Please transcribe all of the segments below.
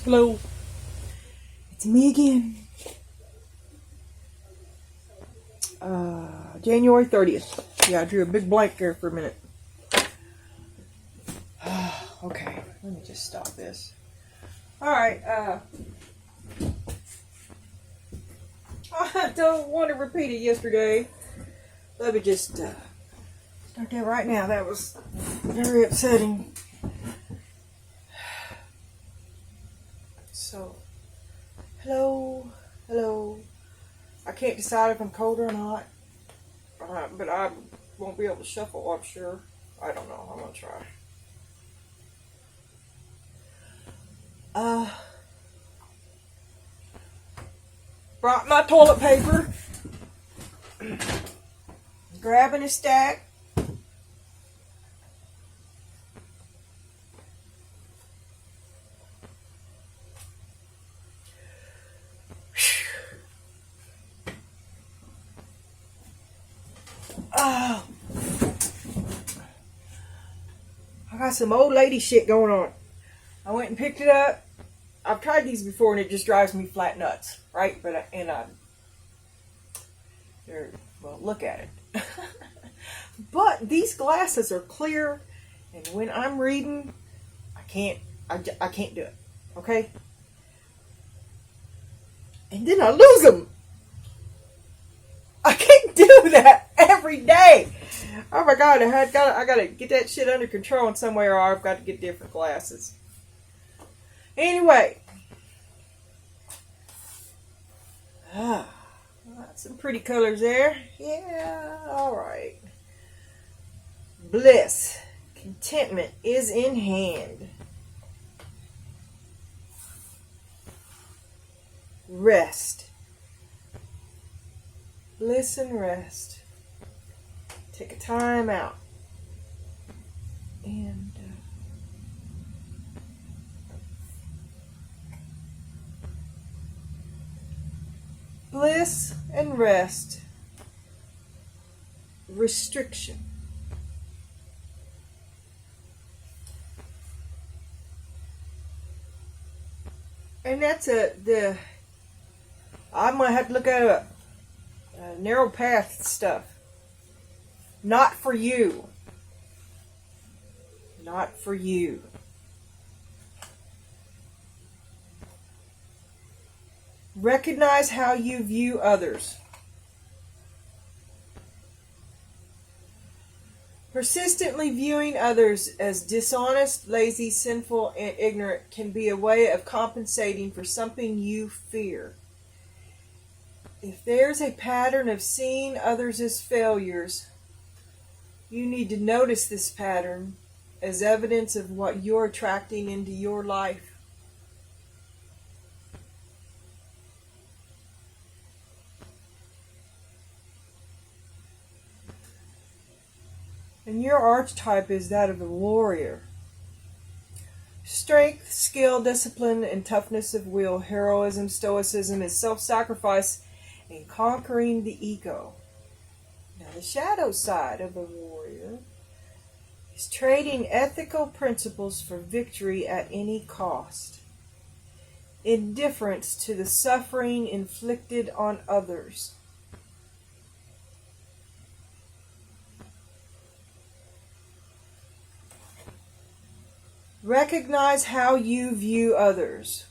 Hello, it's me again. January 30th. Yeah, I drew a big blank there for a minute. Okay, let me just stop this. Alright, I don't want to repeat it yesterday. Let me just start that right now. That was very upsetting. So, hello. I can't decide if I'm cold or not, but I won't be able to shuffle, I'm sure. I don't know. I'm going to try. Brought my toilet paper. Grabbing a stack. Oh, I got some old lady shit going on. I went and picked it up. I've tried these before and it just drives me flat nuts, right? Well, look at it. But these glasses are clear, and when I'm reading, I can't do it. Okay? And then I lose them. I can't do that every day. Oh my God, I gotta get that shit under control in some way, or I've got to get different glasses. Anyway, some pretty colors there. Yeah, all right. Bliss, contentment is in hand. Rest. Bliss and rest. Take a time out. And bliss and rest. Restriction. And that's I might have to look at a narrow path stuff. Not for you. Not for you. Recognize how you view others. Persistently viewing others as dishonest, lazy, sinful, and ignorant can be a way of compensating for something you fear. If there's a pattern of seeing others as failures, you need to notice this pattern as evidence of what you're attracting into your life. And your archetype is that of a warrior. Strength, skill, discipline, and toughness of will, heroism, stoicism, is self-sacrifice, and conquering the ego. Now, the shadow side of the warrior is trading ethical principles for victory at any cost. Indifference to the suffering inflicted on others. Recognize how you view others.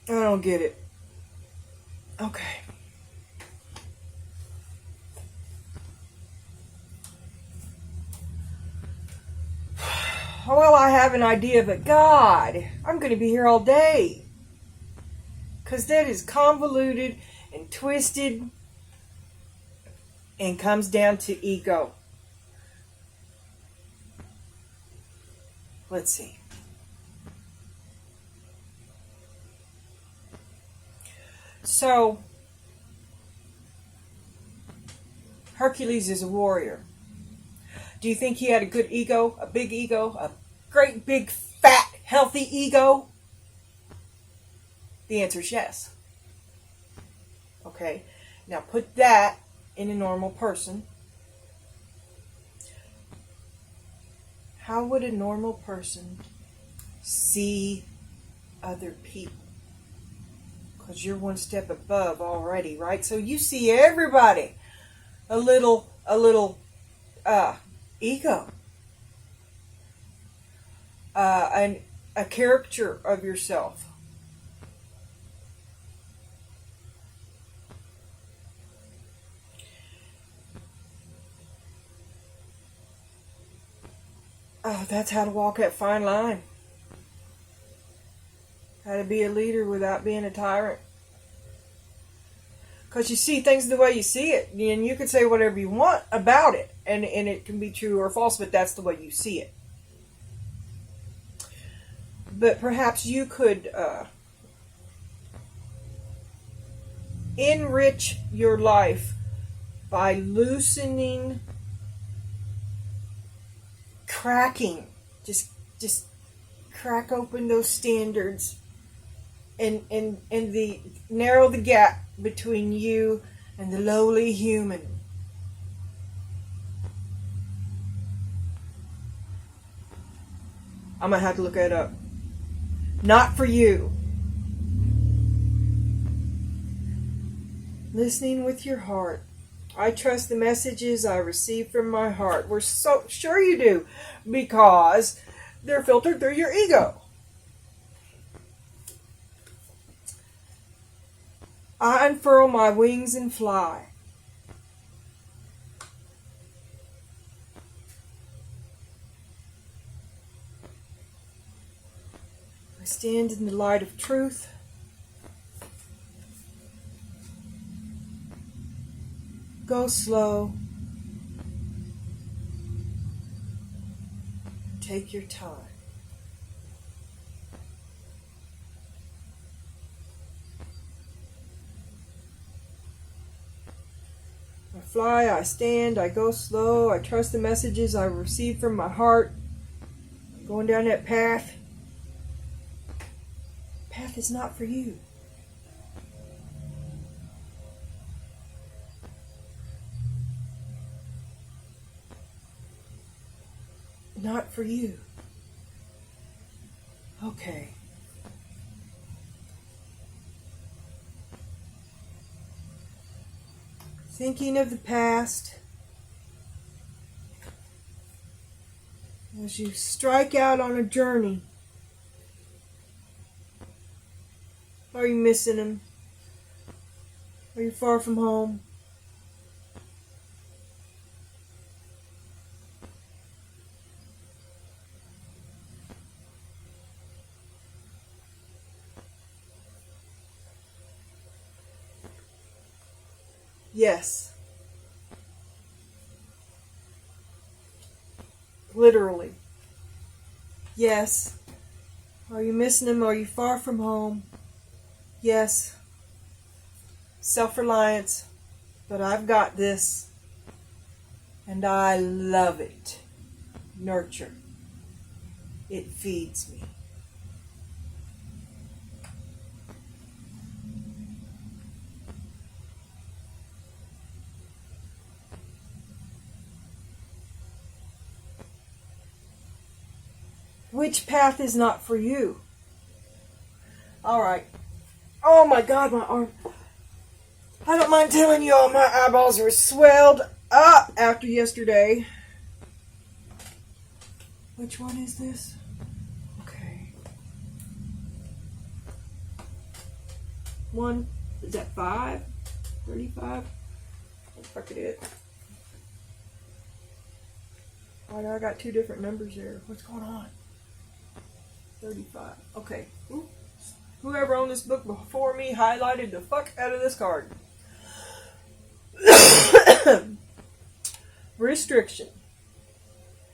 I don't get it. Okay. Well, I have an idea, but God, I'm going to be here all day. Because that is convoluted and twisted and comes down to ego. Let's see. So, Hercules is a warrior. Do you think he had a good ego, a big ego, a great big fat healthy ego? The answer is yes. Okay. Now put that in a normal person. How would a normal person see other people? Because you're one step above already, right? So you see everybody a little ego, and a caricature of yourself. That's how to walk that fine line. How to be a leader without being a tyrant. Because you see things the way you see it. And you can say whatever you want about it. And it can be true or false, but that's the way you see it. But perhaps you could enrich your life by loosening, cracking, just crack open those standards and narrow the gap between you and the lowly human. I'm gonna have to look that up. Not for you. Listening with your heart. I trust the messages I receive from my heart. We're so sure you do, because they're filtered through your ego. I unfurl my wings and fly. I stand in the light of truth. Go slow. Take your time. I fly, I stand, I go slow, I trust the messages I receive from my heart. Going down that path. Path is not for you. Not for you. Okay. Thinking of the past as you strike out on a journey. Are you missing them? Are you far from home? Yes. Literally. Yes. Are you missing them? Are you far from home? Yes. Self-reliance. But I've got this. And I love it. Nurture. It feeds me. Which path is not for you? Alright. Oh my God, my arm. I don't mind telling you all my eyeballs were swelled up after yesterday. Which one is this? Okay. One, is that 5? 35? What the fuck it is? Why I got 2 different numbers there? What's going on? 35. Okay. Ooh. Whoever owned this book before me highlighted the fuck out of this card. Restriction.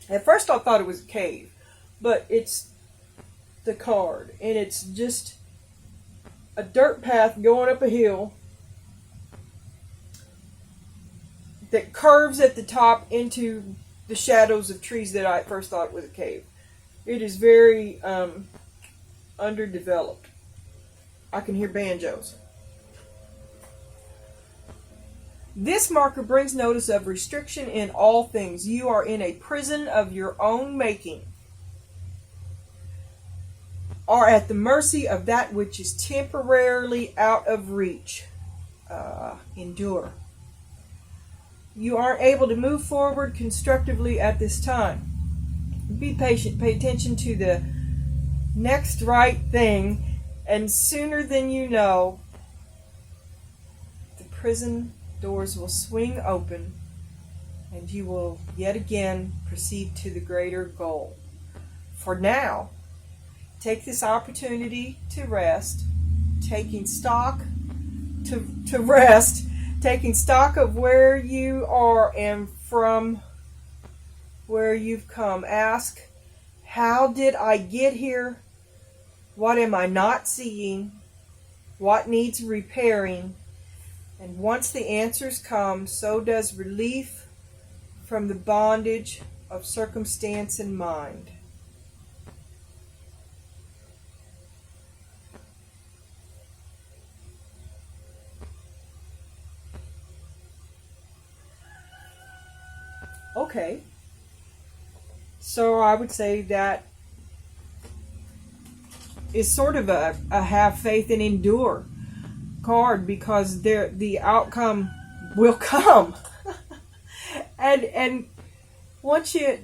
At first I thought it was a cave, but it's the card. And it's just a dirt path going up a hill that curves at the top into the shadows of trees that I at first thought was a cave. It is very underdeveloped. I can hear banjos. This marker brings notice of restriction in all things. You are in a prison of your own making, are at the mercy of that which is temporarily out of reach. Endure. You aren't able to move forward constructively at this time. Be patient. Pay attention to the next right thing, and sooner than you know, the prison doors will swing open, and you will yet again proceed to the greater goal. For now, take this opportunity to rest, taking stock taking stock of where you are and from where you've come. Ask, how did I get here? What am I not seeing? What needs repairing? And once the answers come, so does relief from the bondage of circumstance and mind. Okay, so I would say that is sort of a have faith and endure card, because the outcome will come. and once you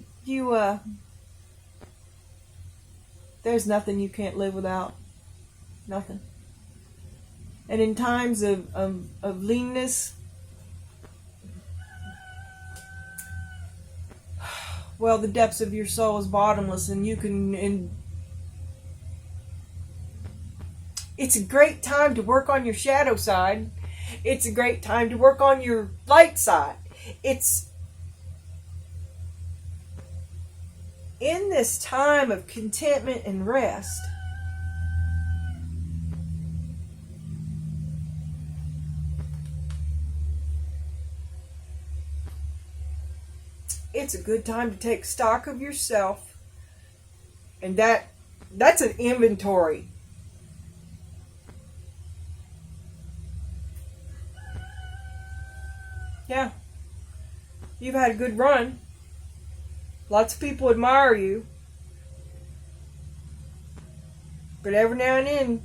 there's nothing you can't live without. Nothing. And in times of leanness, well, the depths of your soul is bottomless, and you can. And it's a great time to work on your shadow side. It's a great time to work on your light side. It's in this time of contentment and rest, it's a good time to take stock of yourself, and that's an inventory. Yeah, you've had a good run. Lots of people admire you, but every now and then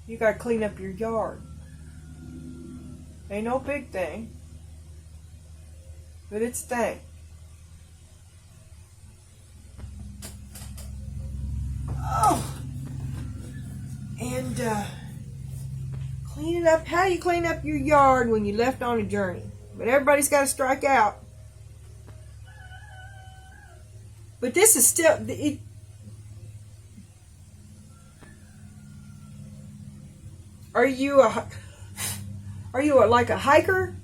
you gotta clean up your yard. Ain't no big thing, but it's a thing. Oh, and cleaning up. How you clean up your yard when you left on a journey? But everybody's got to strike out. But this is still. Are you like a hiker?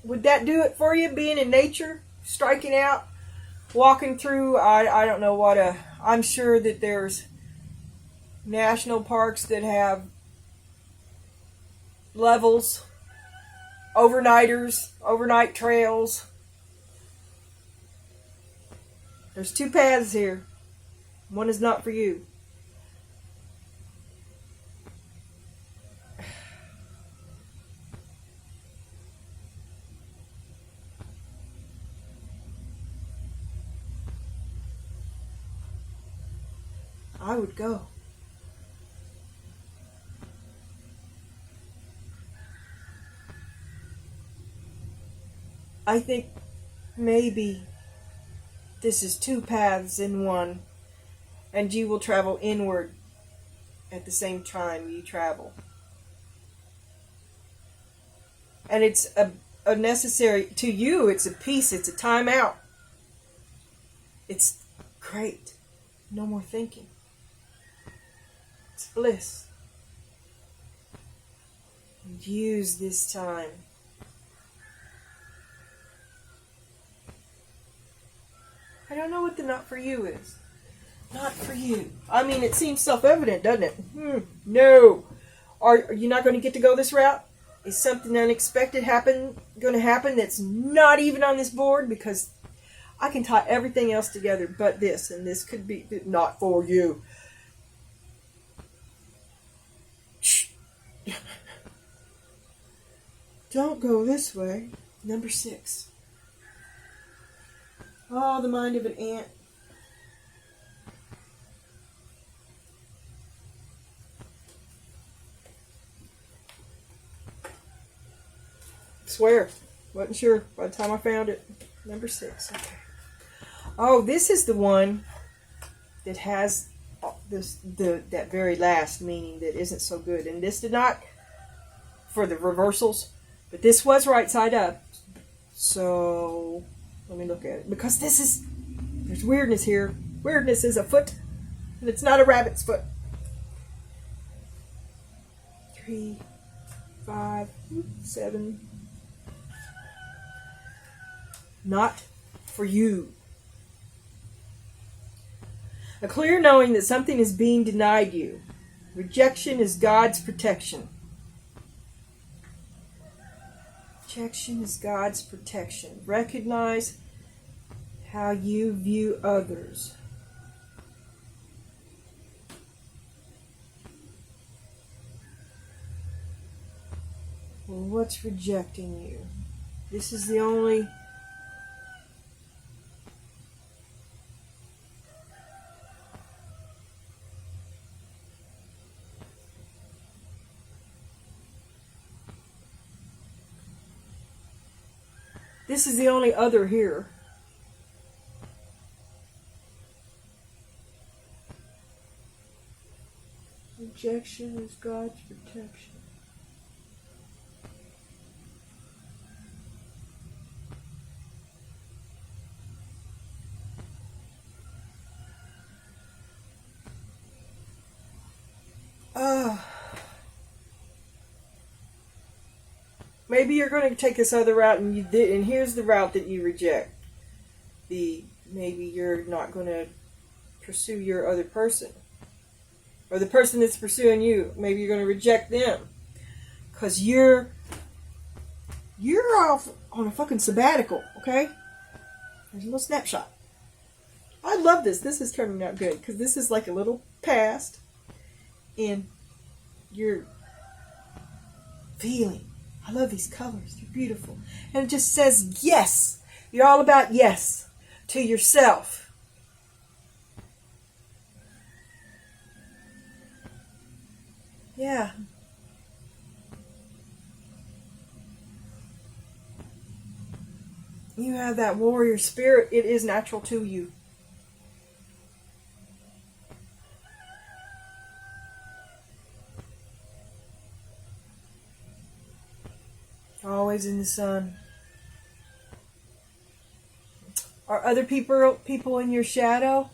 Would that do it for you? Being in nature, striking out, walking through. I don't know what a. I'm sure that there's national parks that have levels, overnighters, overnight trails. There's two paths here. One is not for you. I would go. I think maybe this is two paths in one, and you will travel inward at the same time you travel. And it's a necessary, to you, it's a peace, it's a time out. It's great. No more thinking. It's bliss. And use this time. I don't know what the not for you is. Not for you. I mean, it seems self-evident, doesn't it? No. Are you not going to get to go this route? Is something unexpected going to happen that's not even on this board? Because I can tie everything else together but this, and this could be not for you. Don't go this way. Number 6. Oh, the mind of an ant. Swear. Wasn't sure by the time I found it. Number 6. Okay. Oh, this is the one that has that very last meaning that isn't so good. And this did not, for the reversals, but this was right side up. So, let me look at it. Because there's weirdness here. Weirdness is a foot, and it's not a rabbit's foot. 3, 5, 7. Not for you. A clear knowing that something is being denied you. Rejection is God's protection. Rejection is God's protection. Recognize how you view others. Well, what's rejecting you? This is the only... This is the only other here. Rejection is God's protection. Maybe you're going to take this other route, and and here's the route that you reject. Maybe you're not going to pursue your other person, or the person that's pursuing you. Maybe you're going to reject them because you're off on a fucking sabbatical. Okay, there's a little snapshot. I love this. This is turning out good because this is like a little past, and you're feeling. I love these colors. They're beautiful. And it just says yes. You're all about yes to yourself. Yeah. You have that warrior spirit. It is natural to you. Always in the sun. Are other people in your shadow?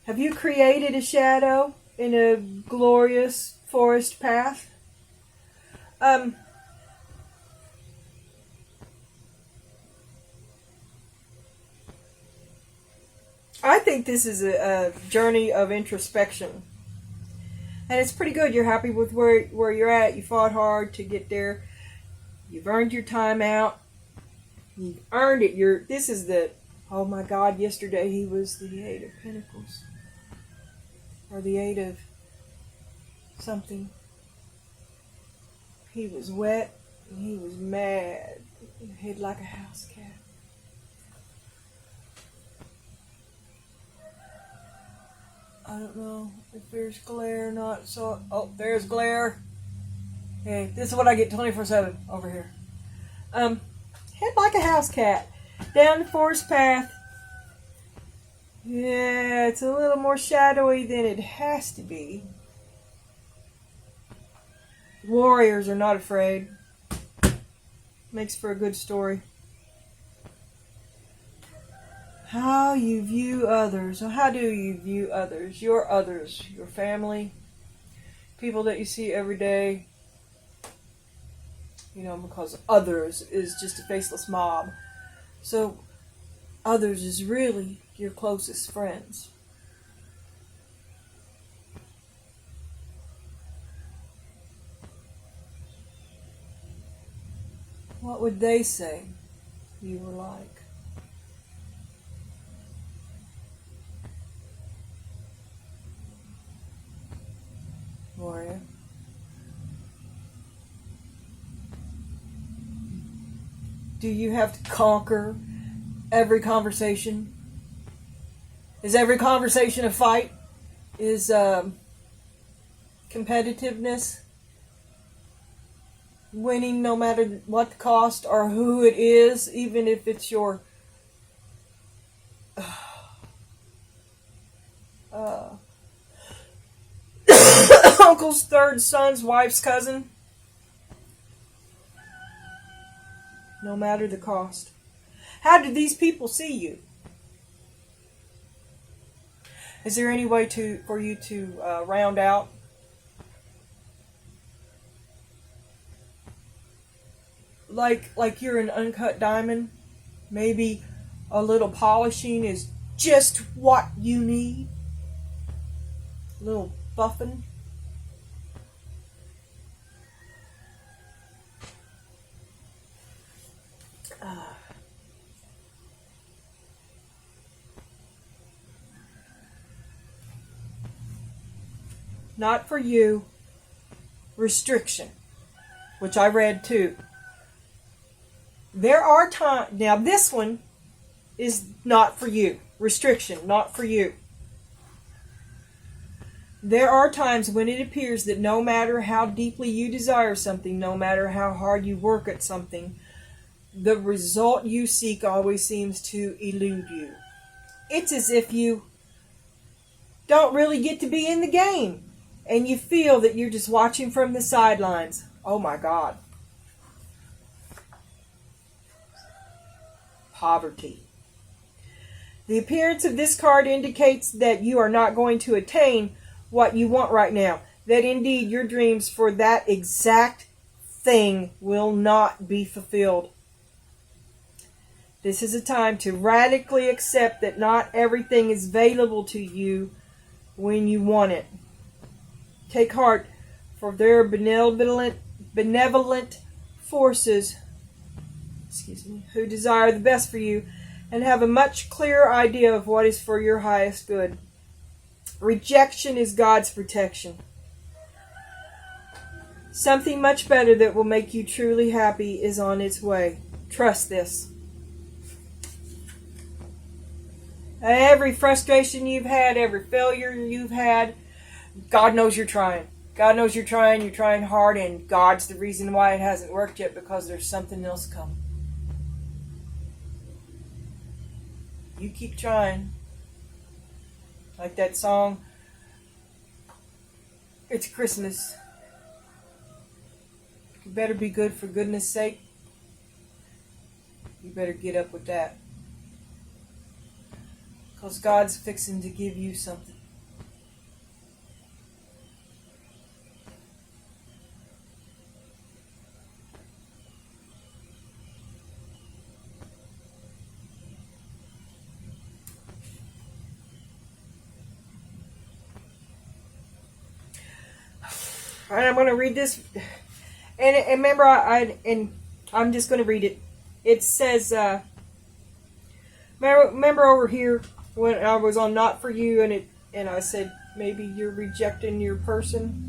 Have you created a shadow in a glorious forest path? I think this is a journey of introspection. And it's pretty good. You're happy with where you're at. You fought hard to get there. You've earned your time out. You've earned it. This is the, oh my God, yesterday he was the 8 of Pentacles. Or the 8 of something. He was wet and he was mad. He hid like a house cat. I don't know if there's glare or not. So, oh, there's glare. Hey, this is what I get 24/7 over here. Head like a house cat. Down the forest path. Yeah, it's a little more shadowy than it has to be. Warriors are not afraid. Makes for a good story. How you view others. So how do you view others? Your family, people that you see every day. You know, because others is just a faceless mob. So others is really your closest friends. What would they say you were like? Warrior. Do you have to conquer every conversation? Is every conversation a fight? Is competitiveness winning no matter what the cost or who it is, even if it's your uncle's third son's wife's cousin? No matter the cost. How did these people see you? Is there any way for you to round out? Like you're an uncut diamond? Maybe a little polishing is just what you need? A little buffing? Not for you. Restriction, which I read too. There are times, now this one is not for you. Restriction, not for you. There are times when it appears that no matter how deeply you desire something, no matter how hard you work at something, the result you seek always seems to elude you. It's as if you don't really get to be in the game, and you feel that you're just watching from the sidelines. Oh my God. Poverty. The appearance of this card indicates that you are not going to attain what you want right now. That indeed your dreams for that exact thing will not be fulfilled. This is a time to radically accept that not everything is available to you when you want it. Take heart, for there are benevolent forces, who desire the best for you and have a much clearer idea of what is for your highest good. Rejection is God's protection. Something much better that will make you truly happy is on its way. Trust this. Every frustration you've had, every failure you've had, God knows you're trying. God knows you're trying hard, and God's the reason why it hasn't worked yet, because there's something else coming. You keep trying. Like that song, It's Christmas. You better be good for goodness sake. You better get up with that. Because God's fixing to give you something. All right, I'm going to read this. And remember, I'm just going to read it. It says, remember over here when I was on Not For You, and I said, maybe you're rejecting your person.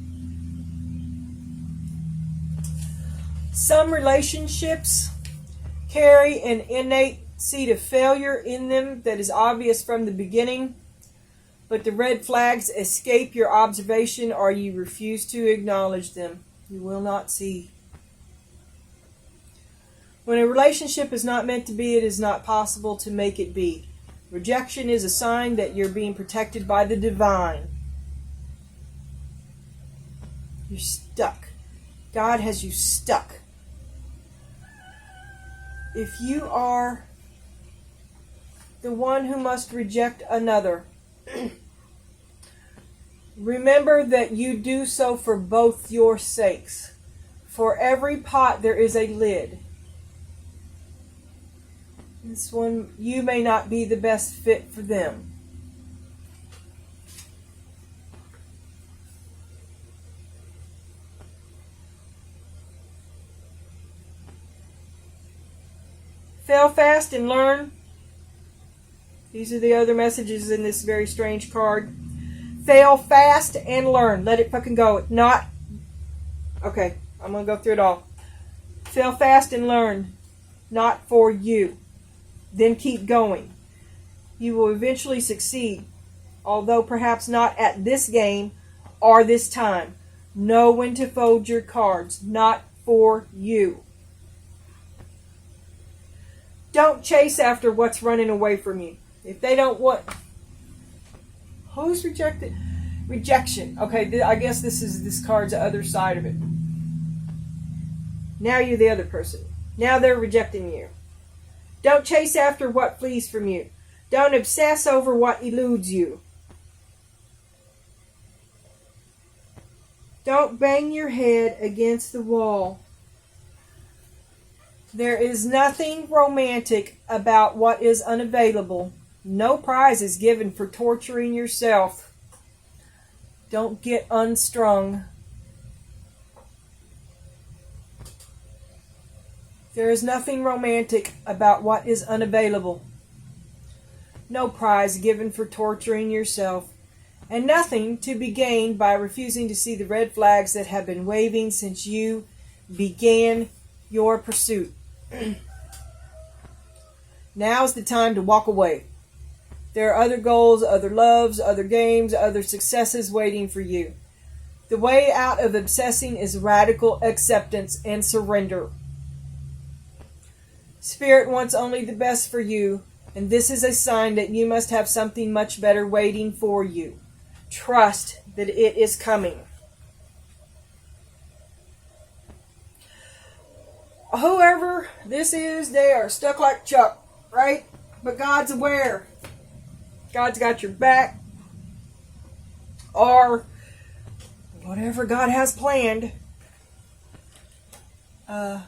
Some relationships carry an innate seed of failure in them that is obvious from the beginning, but the red flags escape your observation or you refuse to acknowledge them. You will not see. When a relationship is not meant to be, it is not possible to make it be. Rejection is a sign that you're being protected by the divine. You're stuck. God has you stuck. If you are the one who must reject another, remember that you do so for both your sakes. For every pot there is a lid. This one, you may not be the best fit for them. Fail fast and learn. These are the other messages in this very strange card. Fail fast and learn. Let it fucking go. Okay, I'm going to go through it all. Fail fast and learn. not for you. Then keep going. You will eventually succeed, although perhaps not at this game or this time. Know when to fold your cards, not for you. Don't chase after what's running away from you. If they don't want... Who's rejected? Rejection. Okay, I guess this card's the other side of it. Now you're the other person. Now they're rejecting you. Don't chase after what flees from you. Don't obsess over what eludes you. Don't bang your head against the wall. There is nothing romantic about what is unavailable. No prize is given for torturing yourself. Don't get unstrung. There is nothing romantic about what is unavailable. No prize given for torturing yourself. And nothing to be gained by refusing to see the red flags that have been waving since you began your pursuit. Now's the time to walk away. There are other goals, other loves, other games, other successes waiting for you. The way out of obsessing is radical acceptance and surrender. Spirit wants only the best for you, and this is a sign that you must have something much better waiting for you. Trust that it is coming. Whoever this is, they are stuck like Chuck, right? But God's aware. God's got your back. Or whatever God has planned. And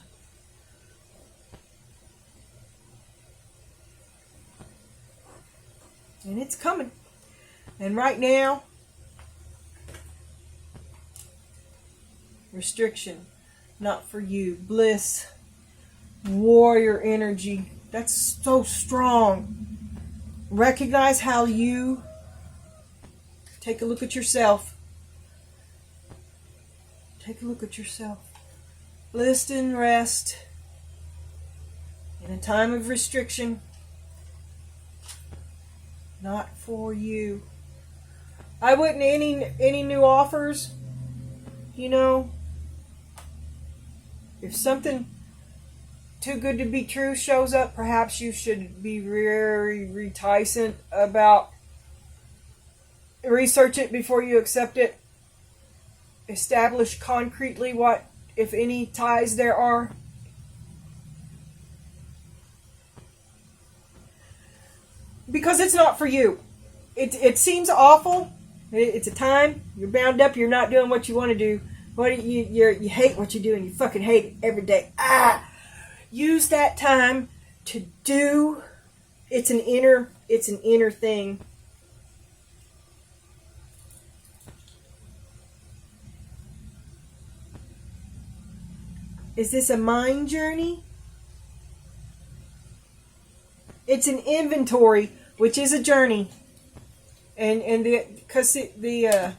it's coming. And right now, restriction, not for you. Bliss, warrior energy. That's so strong. Recognize how you take a look at yourself. Take a look at yourself. Bliss and rest in a time of restriction. Not for you. I wouldn't any new offers. You know, if something too good to be true shows up, perhaps you should be very reticent about research it before you accept it. Establish concretely what, if any, ties there are. Because it's not for you. It seems awful. It's a time you're bound up. You're not doing what you want to do. You hate what you do, and you fucking hate it every day. Use that time to do. It's an inner thing. Is this a mind journey? It's an inventory, which is a journey, and because I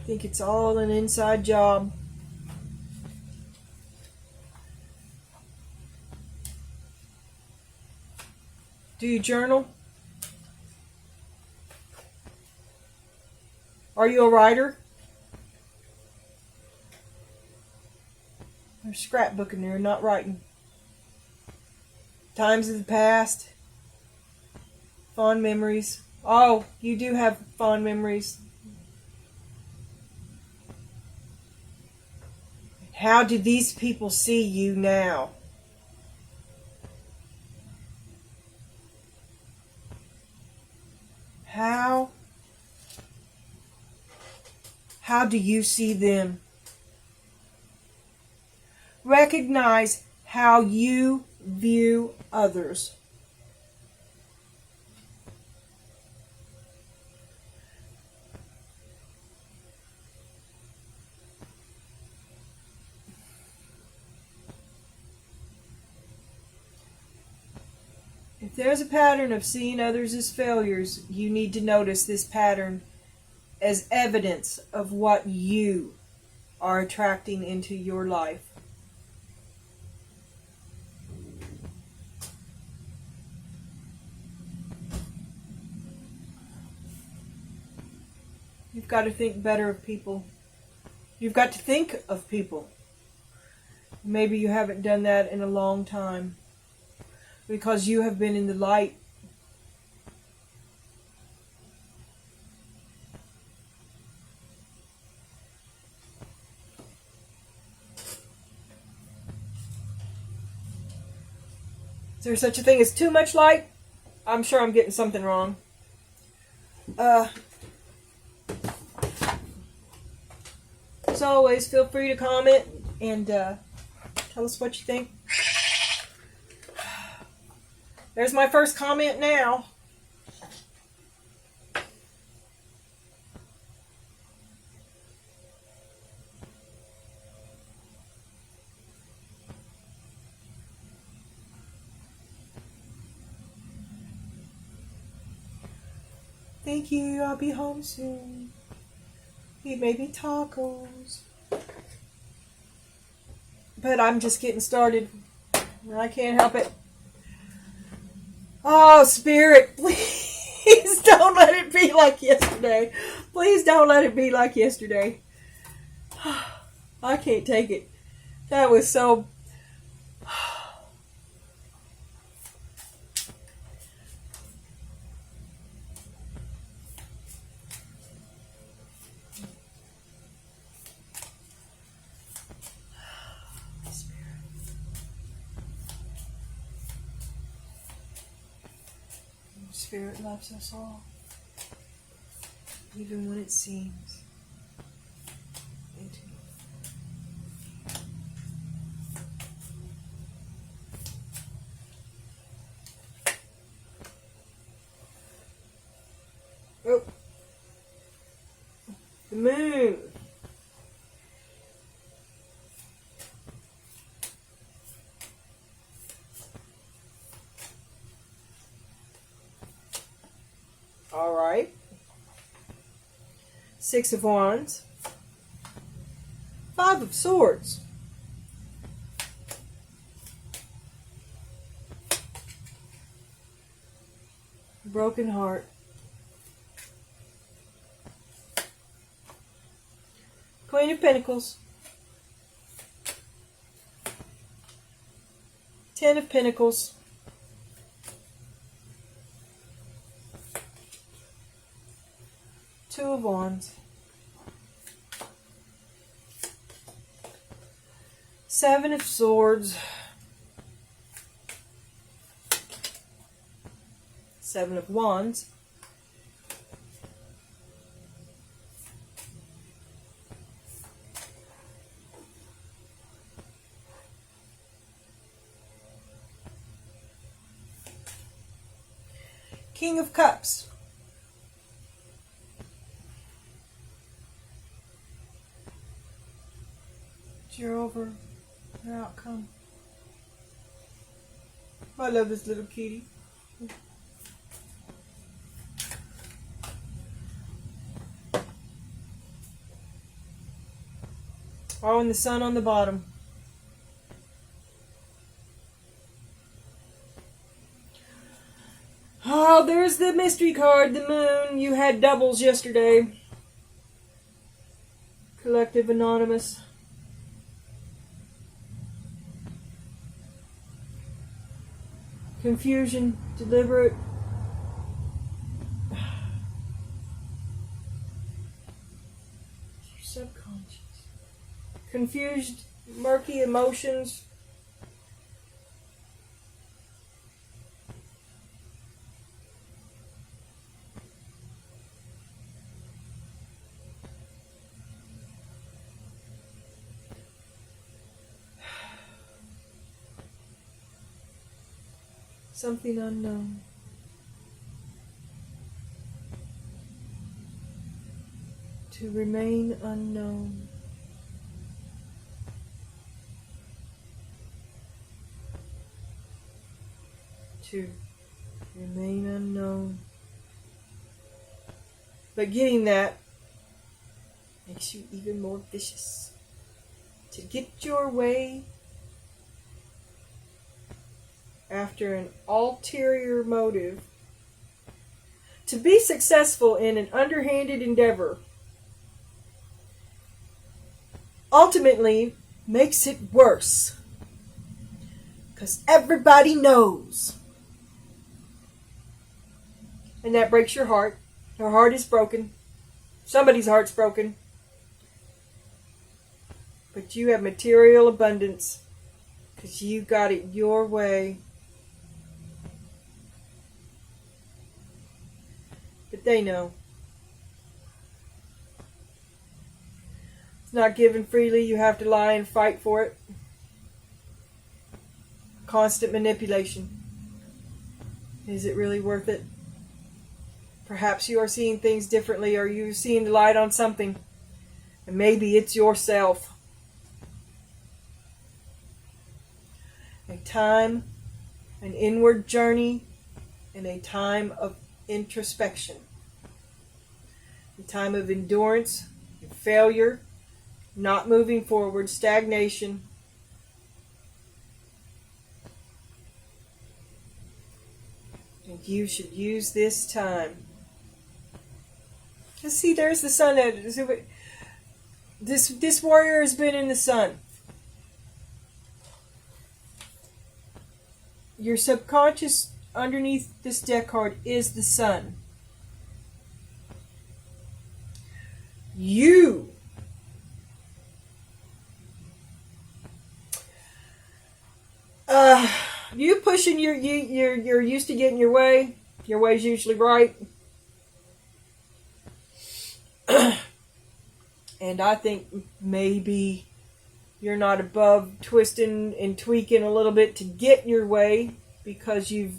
think it's all an inside job. Do you journal? Are you a writer? There's scrapbooking there, not writing. Times of the past. Fond memories. Oh, you do have fond memories. How do these people see you now? How do you see them? Recognize how you view others. If there's a pattern of seeing others as failures, you need to notice this pattern as evidence of what you are attracting into your life. You've got to think better of people. You've got to think of people. Maybe you haven't done that in a long time because you have been in the light. Is there such a thing as too much light? I'm sure I'm getting something wrong. As always, feel free to comment and tell us what you think. There's my first comment now. Thank you, I'll be home soon. He made me tacos. But I'm just getting started. I can't help it. Oh, Spirit, please don't let it be like yesterday. Please don't let it be like yesterday. I can't take it. That was so... Spirit loves us all, even when it seems intimate. Oh, the moon. All right. 6 of Wands. 5 of Swords. Broken heart. Queen of Pentacles. 10 of Pentacles. Two of Wands. 7 of Swords. 7 of Wands. King of Cups. You're over your outcome. I love this little kitty. Oh, and the sun on the bottom. Oh, there's the mystery card, the moon. You had doubles yesterday. Collective Anonymous. Confusion, deliberate. Your subconscious. Confused, murky emotions. Something unknown. To remain unknown. To remain unknown. But getting that makes you even more vicious. to get your way after an ulterior motive, to be successful in an underhanded endeavor, ultimately makes it worse. Because everybody knows. And that breaks your heart. Your heart is broken. Somebody's heart's broken. But you have material abundance because you got it your way. But they know. It's not given freely. You have to lie and fight for it. Constant manipulation. Is it really worth it? Perhaps you are seeing things differently, or you're seeing the light on something. And maybe it's yourself. A time, an inward journey, and a time of introspection. A time of endurance, failure, not moving forward, stagnation. And you should use this time. Let's see, there's the sun. This warrior has been in the sun. Your subconscious underneath this deck card is the sun. You pushing you're used to getting your way. Your way's usually right. And I think maybe you're not above twisting and tweaking a little bit to get your way because you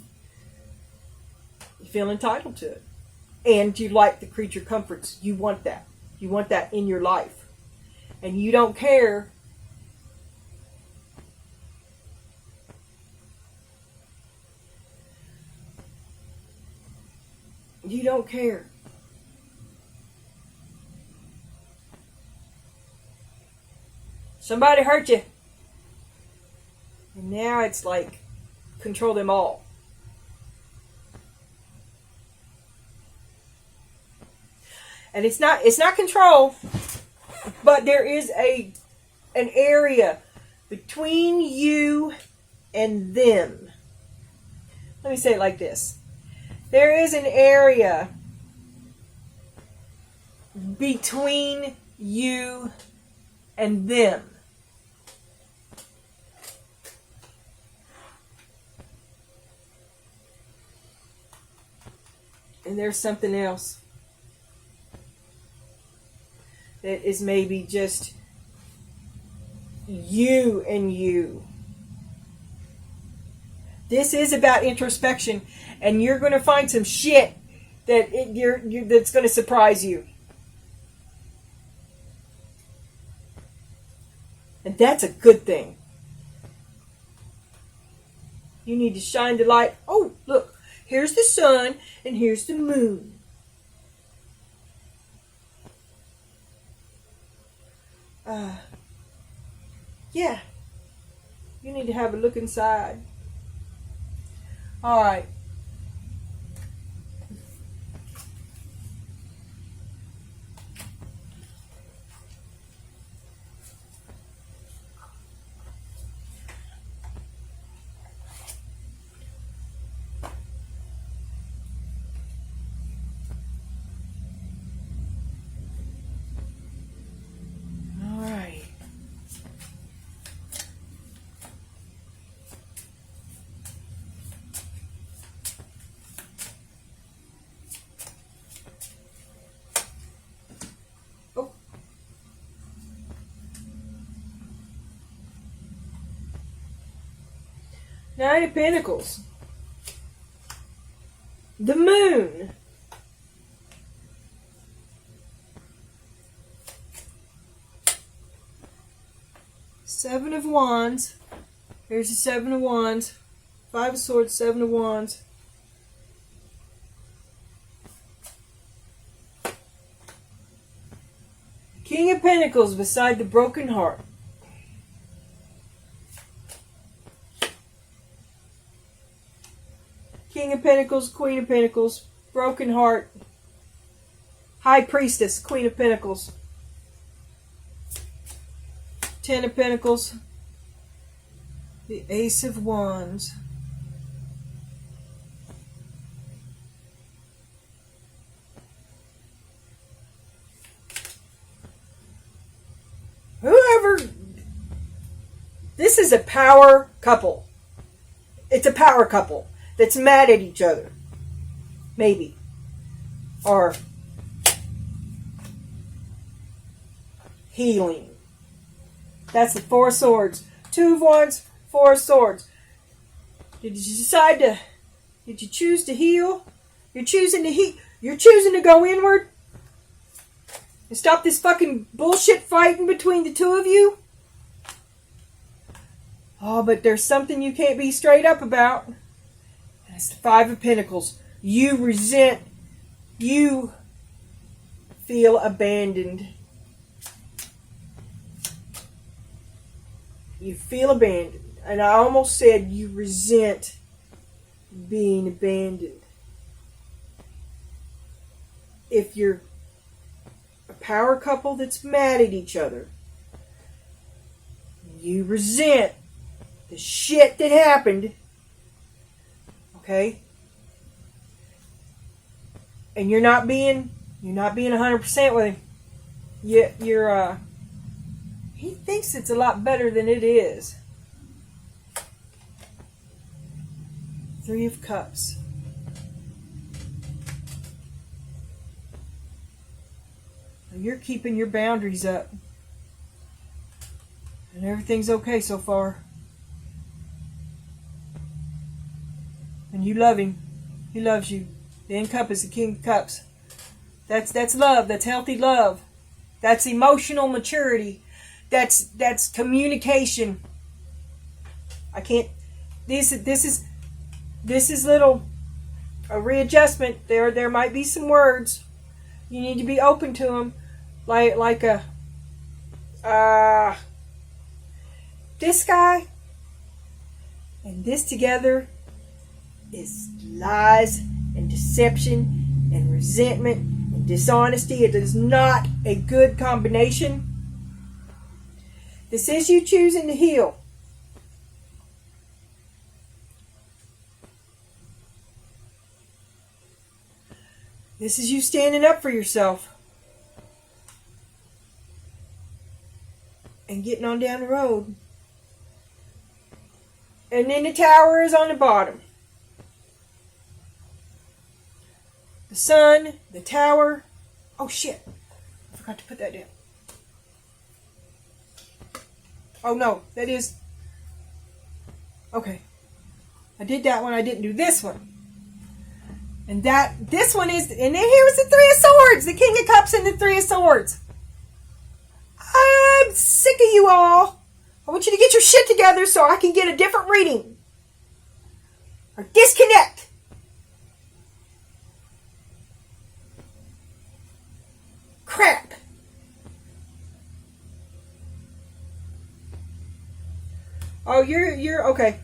feel entitled to it. And you like the creature comforts. You want that. You want that in your life. And you don't care. You don't care. Somebody hurt you. And now it's like, control them all. And it's not control, but there is an area between you and them. Let me say it like this. There is an area between you and them. And there's something else that is maybe just you and you. This is about introspection, and you're going to find some shit that that's going to surprise you. And that's a good thing. You need to shine the light. Oh, look. Here's the sun, and here's the moon. Yeah. You need to have a look inside. All right. Nine of Pentacles. The Moon. Seven of Wands. Here's the Seven of Wands. Five of Swords, Seven of Wands. King of Pentacles beside the broken heart. King of Pentacles, Queen of Pentacles, Broken Heart, High Priestess, Queen of Pentacles, Ten of Pentacles, the Ace of Wands, whoever. This is a power couple. It's a power couple that's mad at each other. Maybe. Or healing. That's the Four of Swords. Two of Wands, Four of Swords. Did you choose to heal? You're choosing to heal. You're choosing to go inward? And stop this fucking bullshit fighting between the two of you? Oh, but there's something you can't be straight up about. That's the Five of Pentacles. You resent. You feel abandoned. You feel abandoned. And I almost said you resent being abandoned. If you're a power couple that's mad at each other, you resent the shit that happened, okay? And you're not being 100% with him. He thinks it's a lot better than it is. Three of Cups. You're keeping your boundaries up. And everything's okay so far. And you love him. He loves you. The End Cup is the King of Cups. That's love. That's healthy love. That's emotional maturity. That's communication. I can't. This is little a readjustment. There might be some words. You need to be open to them. Like this guy and this together is lies and deception and resentment and dishonesty. It is not a good combination. This is you choosing to heal. This is you standing up for yourself and getting on down the road. And then the Tower is on the bottom. The Sun, the Tower. Oh shit. I forgot to put that down. Oh no, that is... Okay. I did that one, I didn't do this one. And this one is... And then here's the Three of Swords. The King of Cups and the Three of Swords. I'm sick of you all. I want you to get your shit together so I can get a different reading. Or disconnect. Crap. Oh, you're okay.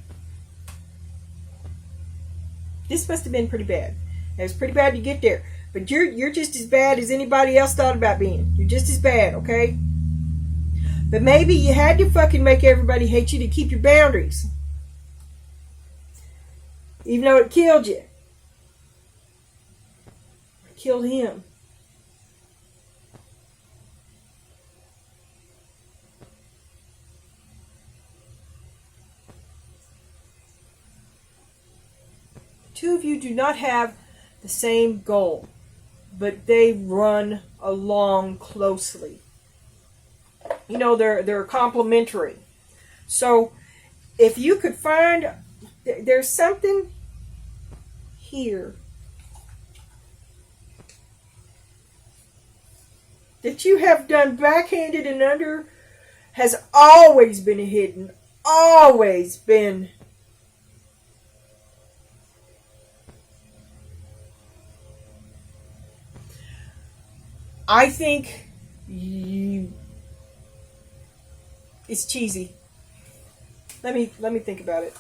This must have been pretty bad. It was pretty bad to get there. But you're just as bad as anybody else thought about being. You're just as bad, okay? But maybe you had to fucking make everybody hate you to keep your boundaries. Even though it killed you. It killed him. Two of you do not have the same goal, but they run along closely. You know, they're complementary. So if you could find, there's something here that you have done backhanded and under, has always been hidden, always been. I think it's cheesy. Let me think about it.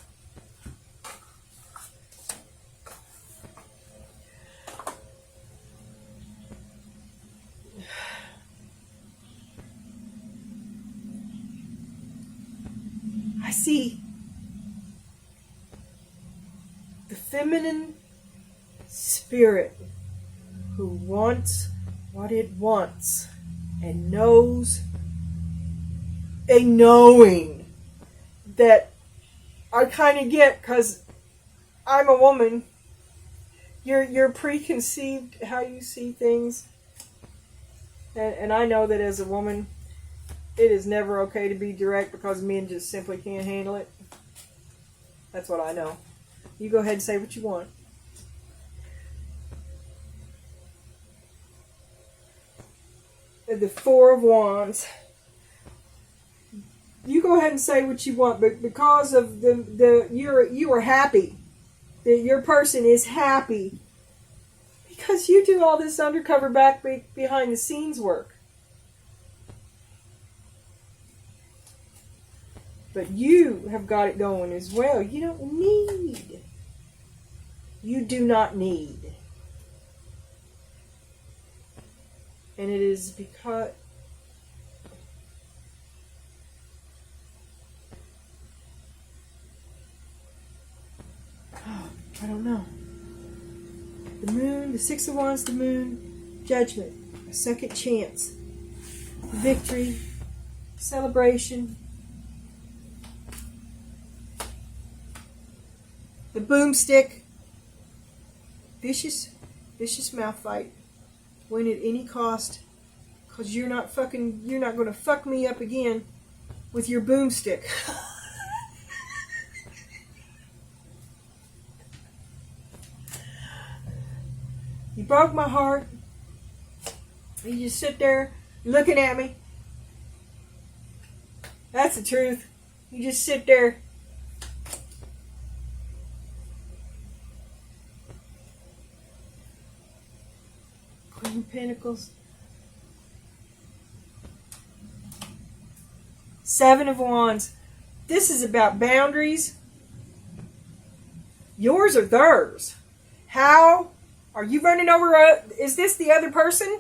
I see the feminine spirit who wants what it wants and knows a knowing that I kind of get because I'm a woman. You're preconceived how you see things, and I know that as a woman, it is never okay to be direct because men just simply can't handle it. That's what I know. You go ahead and say what you want. The Four of Wands. You go ahead and say what you want, but because of you are happy. That your person is happy because you do all this undercover behind the scenes work. But you have got it going as well. You don't need. You do not need. And it is because I don't know. The moon, the Six of Wands, the moon, judgment, a second chance, victory, celebration, the boomstick, vicious mouth fight, win at any cost, because you're not going to fuck me up again with your boomstick. You broke my heart. You just sit there looking at me. That's the truth. You just sit there. Queen of Pentacles. Seven of Wands. This is about boundaries. Yours or theirs. How are you running over? Is this the other person?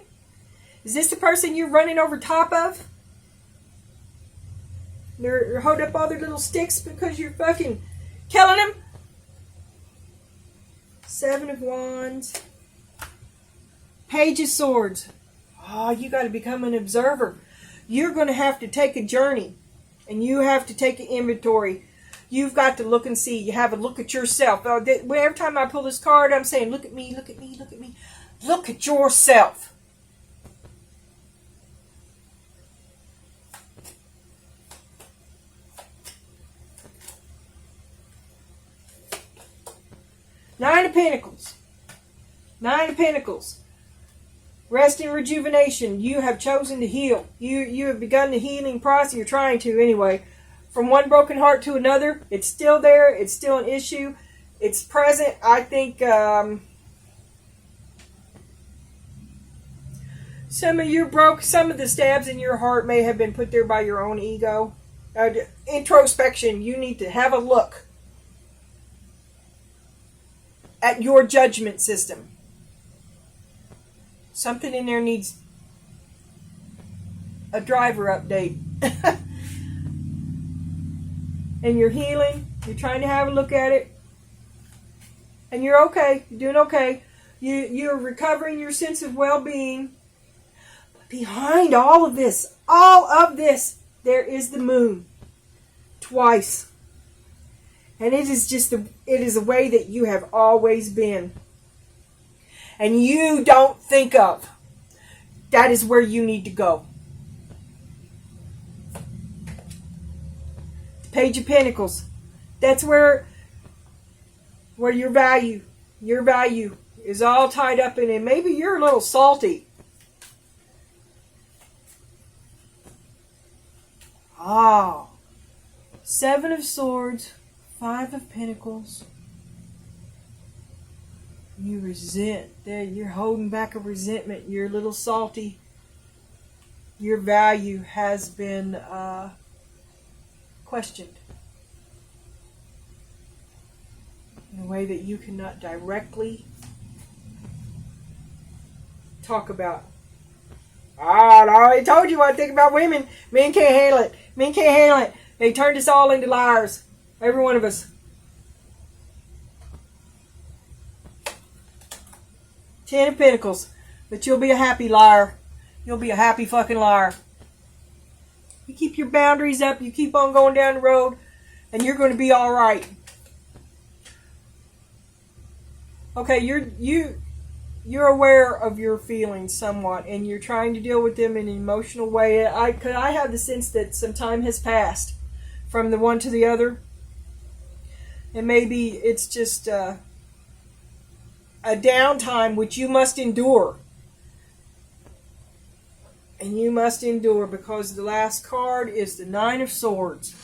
Is this the person you're running over top of? They're holding up all their little sticks because you're fucking killing them. Seven of Wands. Page of Swords. Oh, you got to become an observer. You're going to have to take a journey. And you have to take an inventory. You've got to look and see. You have a look at yourself. Every time I pull this card, I'm saying, look at me, look at me, look at me. Look at yourself. Nine of Pentacles. Nine of Pentacles. Rest and rejuvenation. You have chosen to heal. You have begun the healing process. You're trying to anyway. From one broken heart to another. It's still there. It's still an issue. It's present. I think some of the stabs in your heart may have been put there by your own ego. Introspection. You need to have a look at your judgment system. Something in there needs a driver update. And you're healing. You're trying to have a look at it. And you're okay. You're doing okay. You're recovering your sense of well-being. But behind all of this, there is the moon. Twice. And it is a way that you have always been. And you don't think of. That is where you need to go. Page of Pentacles. That's where your value is all tied up in it. Maybe you're a little salty. Oh. Seven of Swords. Five of Pentacles. You resent. You're holding back a resentment. You're a little salty. Your value has been questioned in a way that you cannot directly talk about. I already told you what I think about women. Men can't handle it. Men can't handle it. They turned us all into liars. Every one of us. 10 of Pentacles. But you'll be a happy liar. You'll be a happy fucking liar. You keep your boundaries up. You keep on going down the road. And you're going to be all right. Okay, you're aware of your feelings somewhat, and you're trying to deal with them in an emotional way. I have the sense that some time has passed from the one to the other, and maybe it's just a downtime which you must endure. And you must endure, because the last card is the Nine of Swords.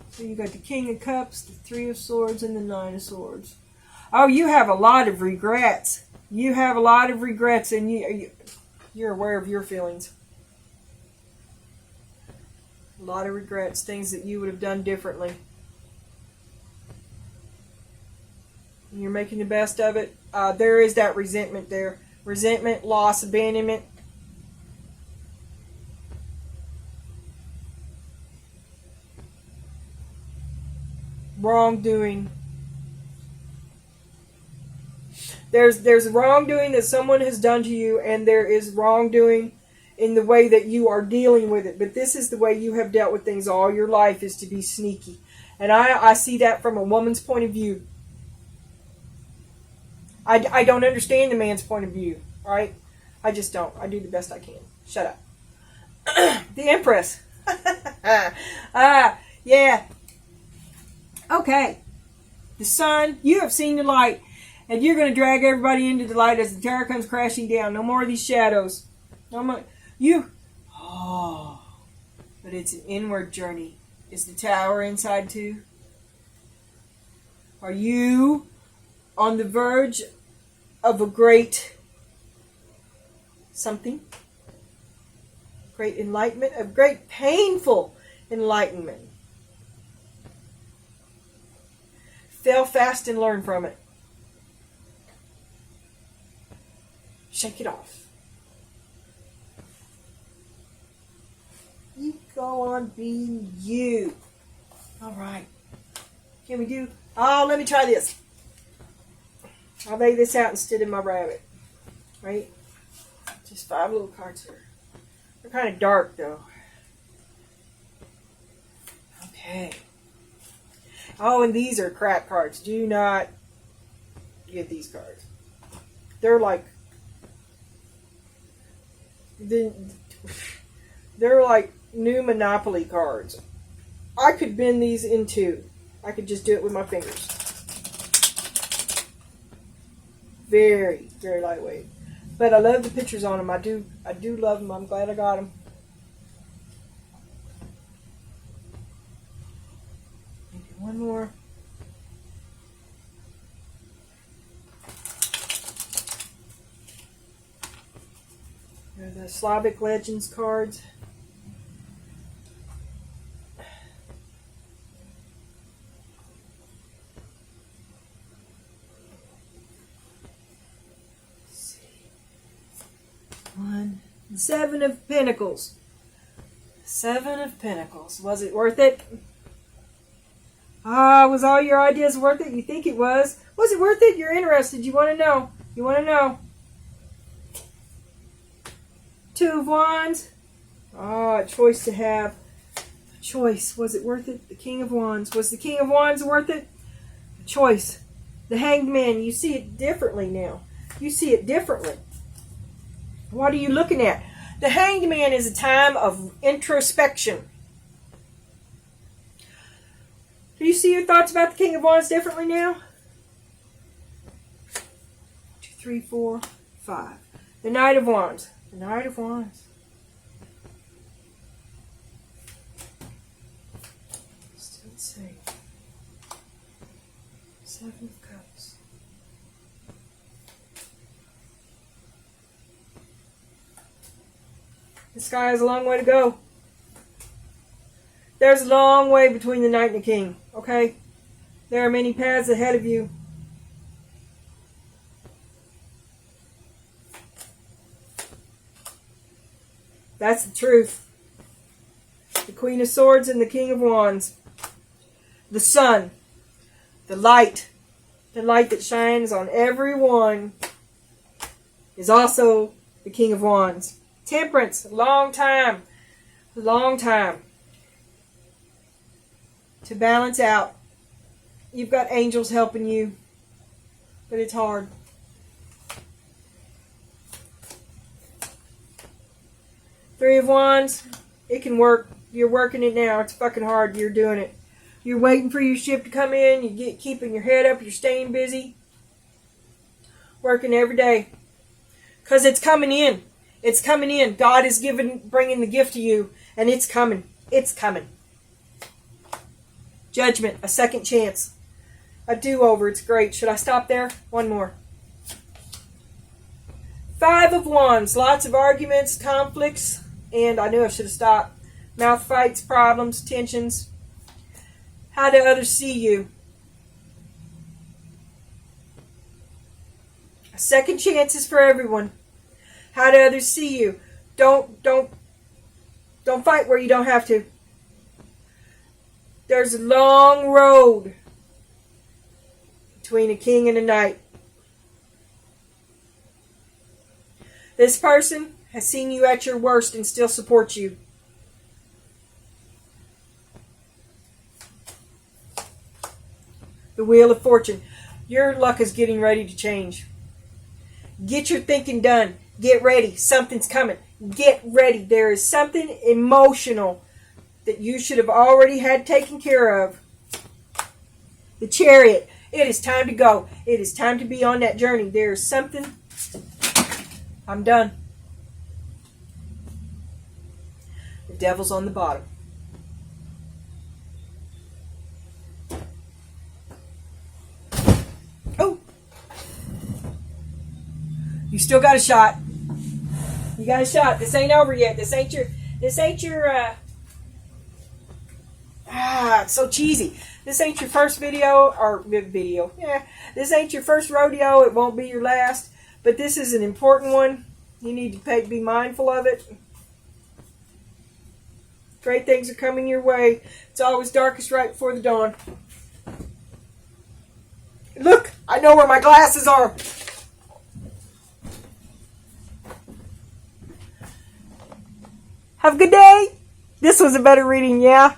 So you got the King of Cups, the Three of Swords, and the Nine of Swords. Oh, you have a lot of regrets. You have a lot of regrets, and you're aware of your feelings. A lot of regrets, things that you would have done differently. And you're making the best of it. There is that resentment there. Resentment, loss, abandonment. Wrongdoing. There's wrongdoing that someone has done to you, and there is wrongdoing in the way that you are dealing with it. But this is the way you have dealt with things all your life, is to be sneaky. And I see that from a woman's point of view. I don't understand the man's point of view, right? I just don't. I do the best I can. Shut up. The Empress. Yeah. Okay. The sun, you have seen the light. And you're going to drag everybody into the light as the tower comes crashing down. No more of these shadows. No more. But it's an inward journey. Is the tower inside too? Are you on the verge of a great something? Great enlightenment? A great painful enlightenment. Fail fast and learn from it. Shake it off. You go on being you. All right. Can we do? Oh, let me try this. I'll lay this out instead of my rabbit. Right? Just 5 little cards here. They're kind of dark though. Okay. Oh, and these are crap cards. Do not get these cards. They're like new Monopoly cards. I could bend these in 2. I could just do it with my fingers. Very, very lightweight. But I love the pictures on them. I do love them. I'm glad I got them. Maybe one more. They're the Slavic Legends cards. Let's see. 1. 7 of Pentacles. 7 of Pentacles. Was it worth it? Was all your ideas worth it? You think it was? Was it worth it? You're interested. You want to know. You want to know. 2 of Wands. A choice to have. A choice. Was it worth it? The King of Wands. Was the King of Wands worth it? A choice. The Hanged Man. You see it differently now. You see it differently. What are you looking at? The Hanged Man is a time of introspection. Do you see your thoughts about the King of Wands differently now? 2, 3, 4, 5. The Knight of Wands. The Knight of Wands. Still the same. 7 of Cups. This guy has a long way to go. There's a long way between the Knight and the King, okay? There are many paths ahead of you. That's the truth. The Queen of Swords and the King of Wands. The sun. The light that shines on everyone is also the King of Wands. Temperance, long time to balance out. You've got angels helping you, but it's hard. Three of Wands, it can work. You're working it now. It's fucking hard. You're doing it. You're waiting for your ship to come in. You're keeping your head up. You're staying busy. Working every day. Because it's coming in. It's coming in. God is bringing the gift to you. And it's coming. It's coming. Judgment. A second chance. A do-over. It's great. Should I stop there? One more. Five of Wands. Lots of arguments, conflicts. And I knew I should have stopped. Mouth fights, problems, tensions. How do others see you? A second chance is for everyone. How do others see you? Don't fight where you don't have to. There's a long road between a king and a knight. This person has seen you at your worst and still supports you. The Wheel of Fortune. Your luck is getting ready to change. Get your thinking done. Get ready. Something's coming. Get ready. There is something emotional that you should have already had taken care of. The Chariot. It is time to go. It is time to be on that journey. There is something. I'm done. The Devil's on the bottom. Oh! You still got a shot. You got a shot. This ain't over yet. This ain't your, it's so cheesy. This ain't your first video. Yeah. This ain't your first rodeo. It won't be your last. But this is an important one. You need to be mindful of it. Great things are coming your way. It's always darkest right before the dawn. Look, I know where my glasses are. Have a good day. This was a better reading, yeah?